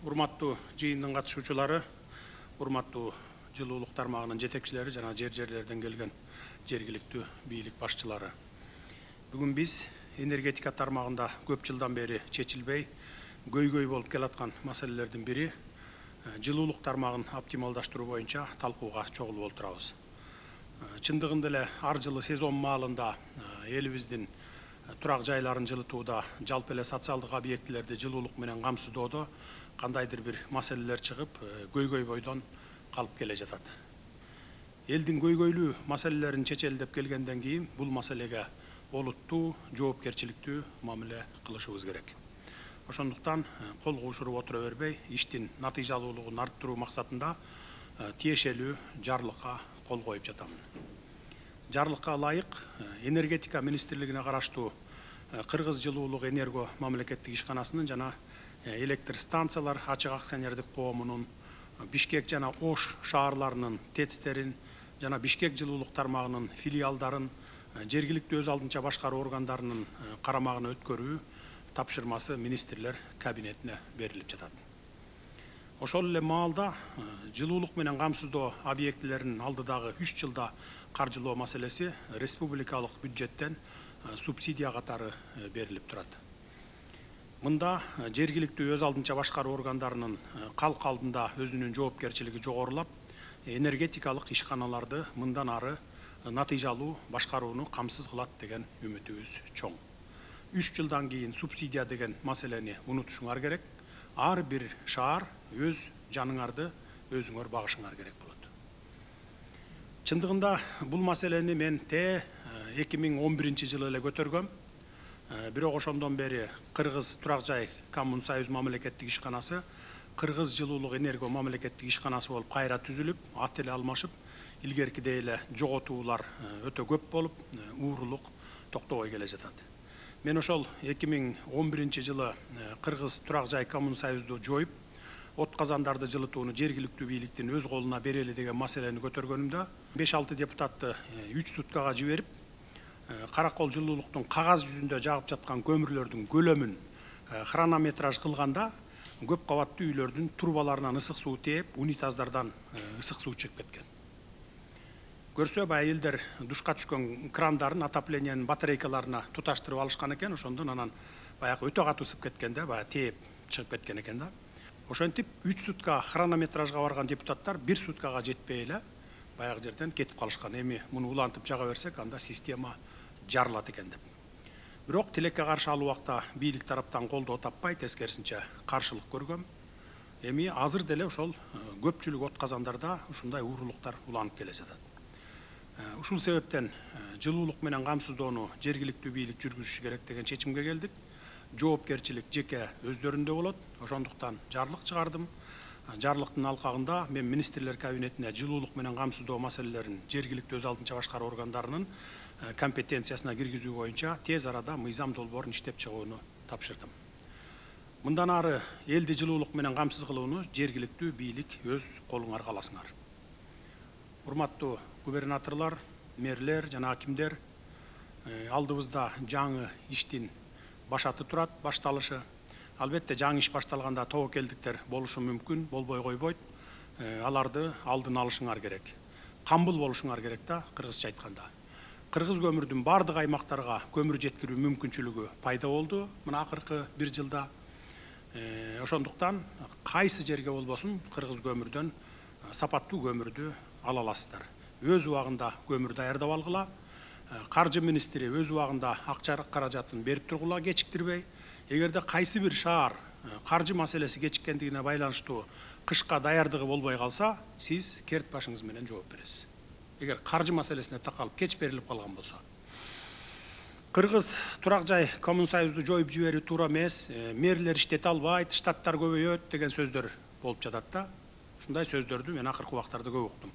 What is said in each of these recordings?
Урматтуу жыйындын катышуучулары, урматтуу жылуулук тармагынын жетекчилери жана жерлерден келген жергиликтүү бийлик башчылары. Бүгүн биз энергетика тармагында көп жылдан бери чечилбей, көйгөй болуп келаткан маселелердин бири жылуулук тармагын оптималдаштыруу боюнча талкууга чогулуп отурабыз. Чындыгында эле ар жылы сезон маалында элибиздин турак жайларын жылытууда, жалпы эле социалдык объектилерди жылуулук менен камсыздоодо кандайдыр бир маселелер чыгып, көйгөй бойдон калып келе жатат. Элдин көйгөйлүү маселелерин чечели деп келгенден кийин бул маселеге олуттуу, жоопкерчиликтүү мамиле кылышыбыз керек. Ошондуктан кол куушуруп отура бербей, иштин натыйжалуулугун арттыруу максатында тиешелүү жарлыкка кол коюп жатам. Жарлыкка ылайык энергетика министрлигине караштуу Кыргыз жылуулук энерго мамлекеттик ишканасынын жана электр станциялар ачык акционердик коомунун, Бишкек жана Ош шаарларынын ТЭЦтерин жана Бишкек жылуулук тармагынын филиалдарын жергиликтүү өз алдынча башкаруу органдарынын карамагына өткөрүү тапшырмасы министрлер кабинетине берилип жатат. Ошол эле маалда жылуулук менен камсыздоо объектилеринин алдыдагы 3 жылда каржылоо маселеси республикалык бюджеттен субсидия катары берилип турат. Мында жергиликтүү өз алдынча башкаруу органдарынын калк алдында өзүнүн жоопкерчилиги жогорулап, энергетикалык ишканаларды мындан ары натыйжалуу башкарууну камсыз кылат деген үмүтүбүз чоң. 3 жылдан кийин субсидия деген маселени унутушуңар керек. Ар бир шаар өз жаныңарды өзүңөр багышыңар керек болот. Чындыгында бул маселени мен 2011 жылы эле көтөргөм. Бирок ошондон бери Кыргыз турак жай Коммунсоюз мамлекеттик ишканасы Кыргыз жылуулук энерго мамлекеттик ишканасы болуп кайра түзүлүп, ат эле алмашып, илгеркидей эле жоготуулар өтө көп болуп, уурулук токтобой келе жатат. Мен ошол 2011 жылы Кыргыз турак жай Коммунсоюзду жоюп, от казандарды жылытууну жергиликтүү бийликтин өз колуна берели деген маселени көтөргөнүмдө 5-6 депутатты 3 суткага жиберип, Каракол жылуулуктун кагаз жүзүндө жагып жаткан көмүрлөрдүн көлөмүн хронометраж кылганда көп кабаттуу үйлөрдүн турбаларынан ысык суу тээп, унитаздардан ысык суу чыгып кеткен. Көрсө баягы элдер душка түшкөн крандарын отоплениянын батарейкаларына туташтырып алышкан экен, ошондон анан баягы өтө катуу ысып кеткенде, баягы тээп чыгып кеткен экен да. Ошентип 3 сутка хронометражга барган депутаттар 1 суткага жетпей эле баягы жерден кетип калышкан. Эми муну улантып жага берсек, анда система жарылат экен деп. Бирок тилекке каршы ал убакта бийлик тараптан колдоо таппай, тескерисинче каршылык көргөм. Эми азыр деле ошол көпчүлүк от казандарда ушундай уурулуктар уланып келе жатат. Ушул себептен жылуулук менен камсыздоону жергиликтүү бийлик жүргүзүшү керек деген чечимге келдик. Жоопкерчилик жеке өздөрүндө болот. Ошондуктан жарлык чыгардым. Жарлыктын алкагында мен министрлер кабинетине жылуулук менен камсыздоо маселелерин жергиликтүү өз алдынча башкаруу органдарынын компетенциясына киргизүү боюнча тез арада мыйзам долбоорун иштеп чыгууну тапшырдым. Мындан ары элди жылуулук менен камсыз кылууну жергиликтүү бийлик өз колуңарга аласыңар. Урматтуу губернаторлор, мэрлер жана акимдер, алдыбызда жаңы иштин башаты турат, башталышы. Албетте жаңы иш башталганда тобокелдиктер болушу мүмкүн, болбой койбойт. Аларды алдын алышыңар керек. Камбыл болушуңар керек да, кыргызча айтканда. Кыргыз көмүрдүн бардык аймактарга көмүр жеткирүү мүмкүнчүлүгү пайда болду мына акыркы 1 жылда. Ошондуктан кайсы жерге болбосун кыргыз көмүрдөн сапаттуу көмүрдү ала аласыздар. Өз убагында көмүр даярдап алгыла. Каржы министри өз убагында акча каражатын берип тургула кечиктирбей. Эгерде кайсы бир шаар каржы маселеси кечиккендигине байланыштуу кышка даярдыгы болбой калса, сиз керт башыңыз менен жооп бересиз. Эгер каржы маселесине такалып кеч берилип калган болсо. Кыргыз турак жай Коммунсоюзду жоюп жиберүү туура эмес, мэрлер иштете албайт, штаттар көбөйөт деген сөздөр болуп жатат да. Ушундай сөздөрдү мен акыркы убактарда көп уктум.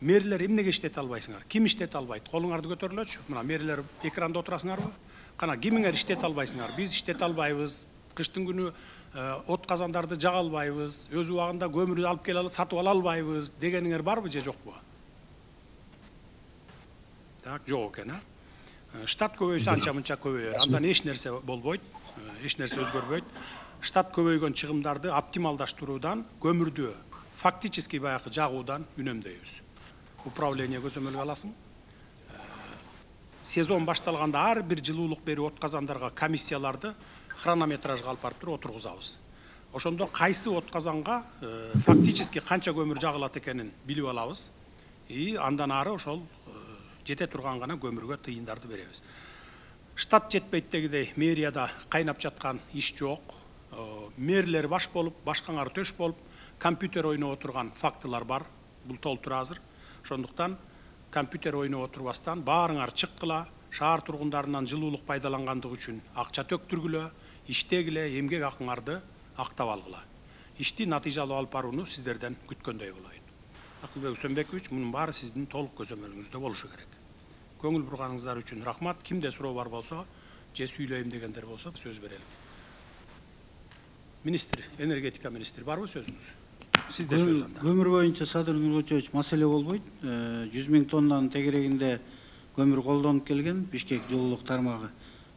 Мэрлер эмнеге иштете албайсыңар? Ким иштете албайт? Колуңарды көтөрүлөчү. Мына мэрлер экранда отурасыңарбы? Кана кимиңер иштете албайсыңар? Биз иштете албайбыз. Кыштын күнү от казандарды жага албайбыз. Өз убагында көмүрдү алып келе сатып ала албайбыз дегениңер барбы же жокпу? Так, жок экен, Штат көбөйсө анча мынча көбөйөр. Андан эч нерсе болбойт, эч нерсе өзгөрбөйт. штат көбөйгөн чыгымдарды оптималдаштыруудан, көмүрдү фактически баягы жагуудан үнөмдөйбүз. Управление көзөмөлгө аласың. Сезон башталганда ар бир жылуулук берүү отказандарга комиссияларды хронометражга алып барып туруп отургузабыз. Ошондо кайсы отказанга фактически канча көмүр жагылат экенин билип алабыз. Андан ары ошол жете турган гана көмүргө тыйындарды беребиз. Штат жетпейт дегидей мэрияда кайнап жаткан иш жок. Мэрлер баш болуп, башкаңар төш болуп, компьютер ойноп отурган фактылар бар. Бул толтур азыр. Ошондуктан компьютер ойноп отурбастан баарыңар чыккыла, шаар тургундарынан жылуулук пайдалангандыгы үчүн акча төктүргүлө, иштегиле, эмгек акыңарды актап алгыла. Ишти натыйжалуу алып барууну сиздерден күткөндөй болоюн. Акылбек Үсөнбекович, мунун баары сиздин толук көзөмөлүңүздө болушу керек. Көңүл бурганыңыздар үчүн рахмат. Кимде суроо бар болсо, же сүйлөйм дегендер болсо сөз берелик. Министр, энергетика министри барбы сөзүңүз? Сизде сөз анда. Көмүр боюнча Садыр Нургочевич маселе болбойт. 100 000 тоннанын тегерегинде көмүр колдонуп келген Бишкек жылуулук тармагы.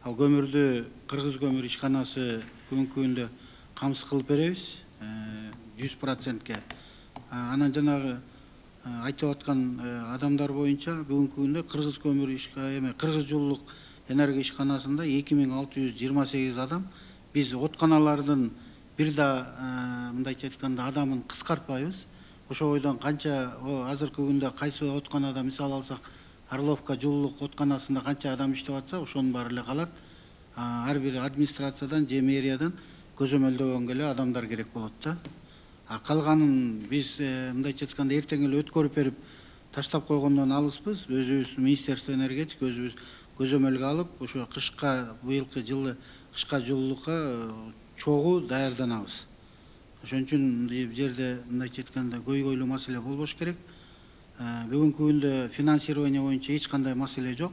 Ал көмүрдү Кыргыз көмүр ишканасы бүгүнкү күндө камсыз кылып беребиз 100%. Анан жанагы айтып аткан адамдар боюнча бүгүнкү күндө Кыргыз көмүр Кыргыз жылуулук энергия ишканасында 2628 адам. Биз отканалардын бир да мындайча айтканда адамын кыскартпайбыз. Ошо бойдон канча азыркы күндө кайсы отканада мисал алсак Орловка жылуулук отканасында канча адам иштеп атса, ошонун баары эле калат. Ар бир администрациядан же мэриядан көзөмөлдөгөнгө эле адамдар керек болот да. Калганын биз мындайча айтканда эртең эле өткөрүп берип таштап койгондон алыспыз. Өзүбүз Министерство энергетика өзүбүз көзөмөлгө алып, ошо кышка быйылкы жылы кышка жылуулукка чогуу даярданабыз. Ошон үчүн бул жерде мындайча айтканда көйгөйлүү маселе болбош керек. Бүгүнкү күндө финансирование боюнча эч кандай маселе жок.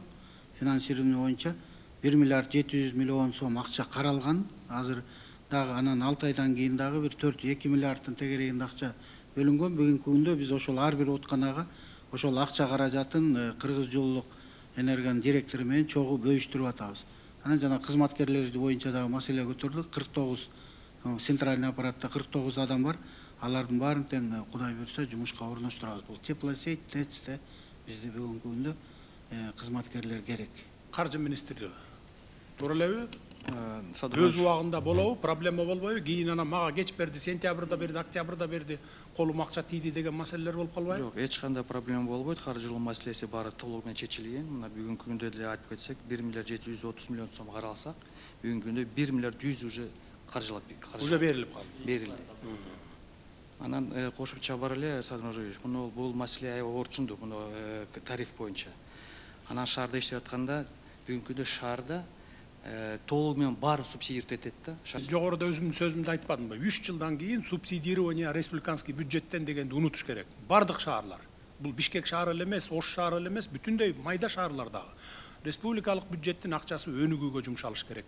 Финансирование боюнча 1 миллиард 700 миллион сом акча каралган. Азыр дагы анан 6 айдан кийин дагы бир 4-2 миллиардтын тегерегинде акча бөлүнгөн. Бүгүнкү күндө биз ошол ар бир отканага ошол акча каражатын Кыргыз жылуулук энергиянын директору менен чогуу бөлүштүрүп атабыз. Анан жана кызматкерлер боюнча дагы маселе көтөрүлдү. 49 центральный аппаратта 49 адам бар. Алардын баарын тең Кудай буйрса жумушка орноштурабыз. Бул теплосеть, ТЭЦте бизде бүгүнкү күндө кызматкерлер керек. Каржы министри туура элеби? Өз убагында болобу, проблема болбойбу? Кийин анан мага кеч берди, сентябрда берди, октябрда берди, колума акча тийди деген маселелер болуп калбайбы? Жок, эч кандай проблема болбойт. Каржылуу маселеси баары толук менен чечилген. Мына бүгүнкү күндө деле айтып кетсек, 1 миллиард 730 миллион сом каралсак, бүгүнкү күндө 1 миллиард 100 уже каржылап уже берилип калды. Берилди. Анан кошумча бар эле Садыр Нургочевич, муну бул маселе аябай орчундук, муну тариф боюнча. Анан шаарда иштеп атканда бүгүнкү күндө шаарда толугу менен баары субсидировать этет да. Жогоруда өзүмдүн сөзүмдү айтпадымбы? 3 жылдан кийин субсидирование республиканский бюджеттен дегенди унутуш керек. Бардык шаарлар. Бул Бишкек шаары эле эмес, Ош шаары эле эмес, бүтүндөй майда шаарлар дагы. Республикалык бюджеттин акчасы өнүгүүгө жумшалыш керек.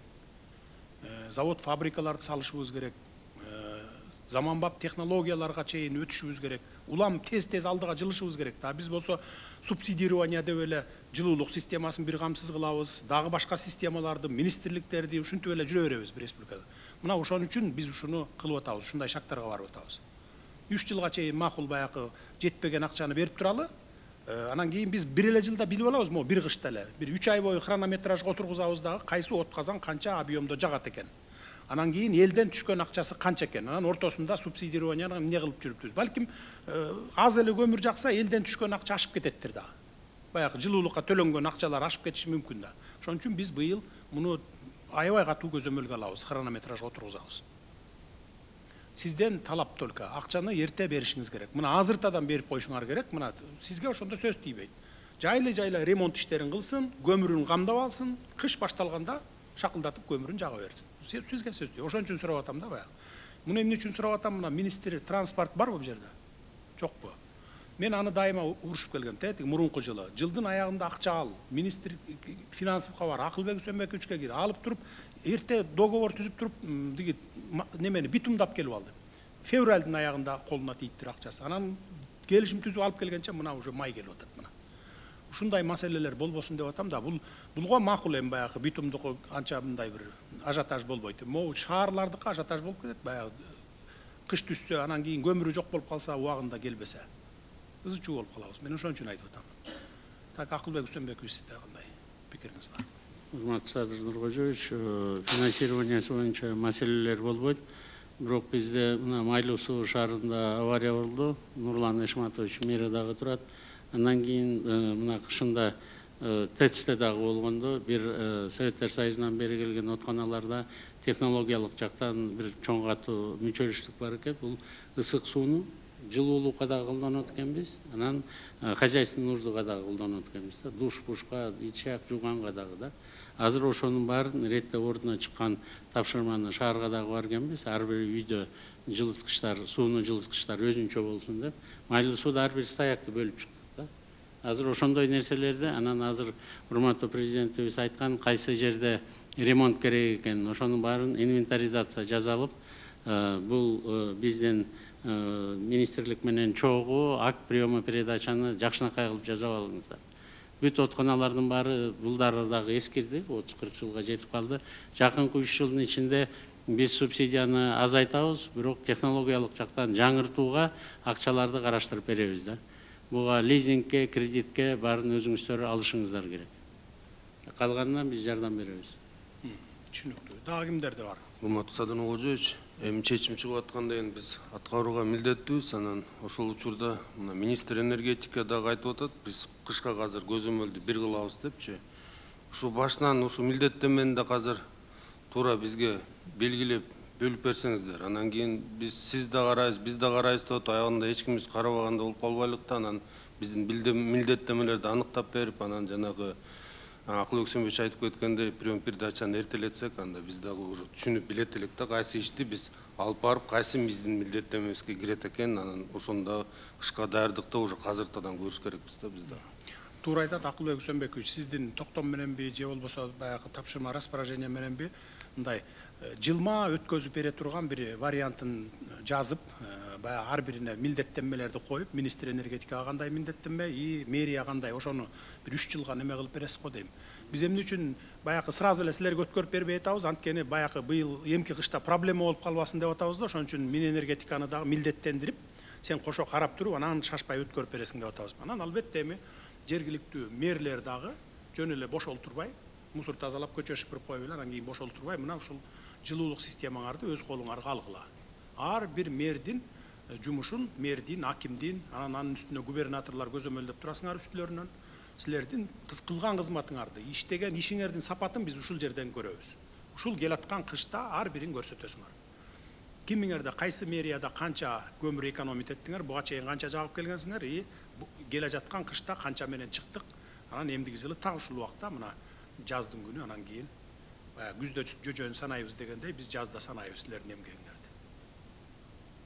Завод, фабрикаларды салышыбыз керек. Заманбап технологияларга чейин өтүшүбүз керек. Улам тез алдыга жылышыбыз керек. Биз болсо субсидирование деп эле жылуулук системасын бир камсыз кылабыз, дагы башка системаларды, министрликтерди ушинтип эле жүрө беребиз бир республикада. Мына ошон үчүн биз ушуну кылып атабыз, ушундай шактарга барып атабыз. 3 жылга чейин макул баягы жетпеген акчаны берип туралы. Анан кийин биз бир эле жылда билип алабыз, мо бир кышта эле. Бир 3 ай бою хронометражга отургузабыз дагы кайсы отказан канча объемдо жагат экен. Анан кийин элден түшкөн акчасы канча экен. Анан ортосунда субсидированияны эмне кылып жүрүппүз? Балким аз эле көмүр жакса элден түшкөн акча ашып кететтир да. Баягы жылуулукка төлөнгөн акчалар ашып кетиши мүмкүн да. Ошон үчүн биз быйыл муну аябай катуу көзөмөлгө алабыз, хронометражга отургузабыз. Сизден талап только акчаны эрте беришиңиз керек. Мына азыртадан берип коюшуңар керек. Мына сизге ошондо сөз тийбейт. Жайлы ремонт иштерин кылсын, көмүрүн камдап алсын, кыш башталганда шакылдатып көмүрүн жага берсин. Сизге сөз тийбейт. Ошон үчүн сурап атам да баягы. Муну эмне үчүн сурап атам? Мына министр транспорт барбы бу жерде? Жокпу? Мен аны дайыма урушуп келгем. Тетиги мурунку жылдын аягында акча ал. Министр финансовка бар, Акылбек Үсөнбековичке кир, алып туруп, эрте договор түзүп туруп, диги немени битумдап келип алды. Февралдын аягында колуна тийиптир акчасы. Анан келишим түзүп алып келгенче мына уже май келип атат мына. ушундай маселелер болбосун деп атам да, булго макул эми баягы битумдуку анча мындай бир ажиотаж болбойт. Могу шаарлардыкы ажиотаж болуп кетет, баягы кыш түссө, анан кийин көмүрү жок болуп калса, убагында келбесе. Ызы чуу болуп калабыз. Мен ошон үчүн айтып атам. Так, Акылбек Үсөнбекович, сизде кандай пикириңиз бар? Урматтуу Садыр Нуркожоевич, финансированиясы боюнча маселелер болбойт. Бирок бизде мына Майлуу Суу шаарында авария болду. Нурлан Эшматович мэрияда турат. Андан кийин мына кышында ТЭЦте дагы болгондо бир Советтер Союзунан бери келген отканаларда технологиялык жактан бир чоң катуу мүчөлүштүк бар экен. Бул ысык сууну жылуулукка дагы колдонот экенбиз, анан хозяйственный нуждага дагы колдонот экенбиз. Душ-бушка, ичак жууганга дагы да. Азыр ошонун баарын иреттеп ордуна чыккан тапшырманы шаарга дагы бар экенбиз. Ар бир үйдө жылыткычтар, сууну жылыткычтар өзүнчө болсун деп. Майлуу сууда ар бир стоякты бөлүп чыктык да. Азыр ошондой нерселерди, анан азыр урматтуу президентибиз айткан кайсы жерде ремонт керек экен, ошонун баарын инвентаризация жасалып, бул биздин министрлик менен чогуу акт приема передачаны жакшынакай кылып жасап алыңыздар. Бүт отканалардын баары булдары дагы эскирди, 30-40 жылга жетип калды. Жакынкы 3 жылдын ичинде биз субсидияны азайтабыз, бирок технологиялык жактан жаңыртууга акчаларды караштырып беребиз да. Буга лизингке, кредитке баарын өзүңүздөр алышыңыздар керек. Калганынан биз жардам беребиз. Түшүнүктүү. Дагы кимдерде бар? Урматтуу Садыр Нуркожоевич, эми чечим чыгып атканда эми биз аткарууга милдеттүүбүз. Анан ошол учурда мына министр энергетика дагы айтып атат, биз кышка азыр көзөмөлдү бир кылабыз депчи. Ушу башынан ушу милдеттенмени да азыр туура бизге белгилеп бөлүп берсеңиздер. Анан кийин биз сиз да карайбыз, биз да карайбыз деп аягында эч кимибиз карабаганда болуп калбайлык да, анан биздин милдеттенмелерди аныктап берип, анан жанагы Акылбек Үсөнбекович айтып кеткендей прием передачаны эртелетсек, анда биз дагы уже түшүнүп билет элек да, кайсы ишти биз алып барып, кайсы биздин милдеттенмебизге кирет экен, анан ошондо кышка даярдыкты уже азыртадан көрүш керекпиз да биз да. Туура айтат Акылбек Үсөнбекович, сиздин токтом мененби же болбосо баягы тапшырма распоряжение мененби мындай жылма өткөзүп бере турган бир вариантын жазып, баягы ар бирине милдеттенмелерди коюп, министр энергетикага кандай милдеттенме, и мэрия кандай, ошону бир 3 жылга неме кылып бересиз го дейм. Биз эмне үчүн баягы сразу эле силерге өткөрүп бербей атабыз, анткени баягы быйыл эмки кышта проблема болуп калбасын деп атабыз да, ошон үчүн Минэнергетиканы дагы милдеттендирип, сен кошо карап туруп, анан шашпай өткөрүп бересиң деп атабыз. Анан албетте эми жергиликтүү мэрлер дагы жөн эле бош олтурбай, мусор тазалап көчө шыпырып коюп эле, анан кийин бош олтурбай, мына ушул жылуулук системаңарды өз колуңарга алгыла. Ар бир мэрдин жумушун, мэрдин, акимдин, анан үстүнө губернаторлор көзөмөлдөп турасыңар үстүлөрүнөн. Силердин кылган кызматыңарды, иштеген ишиңердин сапатын биз ушул жерден көрөбүз. Ушул келаткан кышта ар бирин көрсөтөсүңөр. Кимиңерде кайсы мэрияда канча көмүр экономить эттиңер, буга чейин канча жагып келгенсиңер, и келе жаткан кышта канча менен чыктык. Анан эмдиги жылы так ушул убакта мына жаздын күнү, анан кийин күздө жөжөнү санайбыз дегендей, биз жазда санайбыз силердин эмгегиңерди.